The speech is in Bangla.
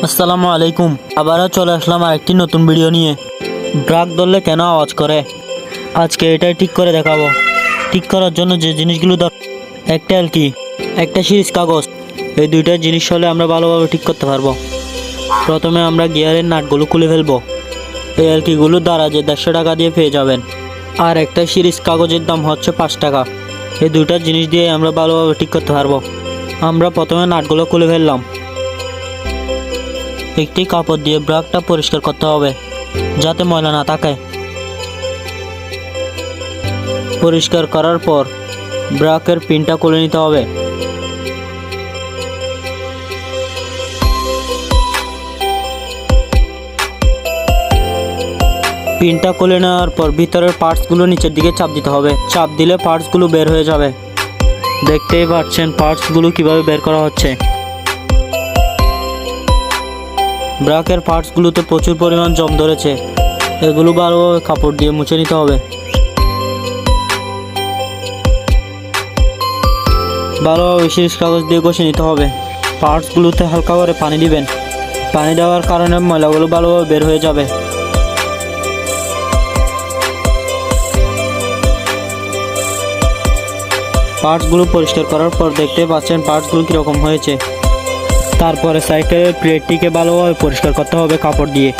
আসসালামু আলাইকুম। আবারও চলে আসলাম আরেকটি নতুন ভিডিও নিয়ে। ব্রাক ধরলে কেন আওয়াজ করে, আজকে এটাই ঠিক করে দেখাবো। ঠিক করার জন্য যে জিনিসগুলো একটা এলকি, একটা সিরিজ কাগজ, এই দুইটা জিনিস হলে আমরা ভালোভাবে ঠিক করতে পারবো। প্রথমে আমরা গিয়ারের নাটগুলো খুলে ফেলবো। এই এলকিগুলো দ্বারা যে 150 টাকা দিয়ে পেয়ে যাবেন, আর একটা সিরিজ কাগজের দাম হচ্ছে 5 টাকা। এই দুইটা জিনিস দিয়ে আমরা ভালোভাবে ঠিক করতে পারবো। আমরা প্রথমে নাটগুলো খুলে ফেললাম। একটি কাপড় দিয়ে ব্রাকটা পরিষ্কার করতে হবে যাতে ময়লা না থাকে। পরিষ্কার করার পর ব্রাকের পিনটা খুলে নিতে হবে। পিনটা খুলে নেওয়ার পর ভিতরের পার্টসগুলো নিচের দিকে চাপ দিতে হবে। চাপ দিলে পার্টসগুলো বের হয়ে যাবে। দেখতেই পাচ্ছেন পার্টসগুলো কিভাবে বের করা হচ্ছে। ব্রাকের পার্টসগুলোতে প্রচুর পরিমাণ জং ধরেছে, এগুলো ভালোভাবে কাপড় দিয়ে মুছে নিতে হবে। ভালোভাবে সিরিজ কাগজ দিয়ে ঘষে নিতে হবে। পার্টসগুলোতে হালকা করে পানি দিবেন। পানি দেওয়ার কারণে ময়লাগুলো ভালোভাবে বের হয়ে যাবে। পার্টসগুলো পরিষ্কার করার পর দেখতে পাচ্ছেন পার্টসগুলো কীরকম হয়েছে। তারপরে সাইকেলের প্লেটটিকে ভালোভাবে পরিষ্কার করতে হবে কাপড় দিয়ে।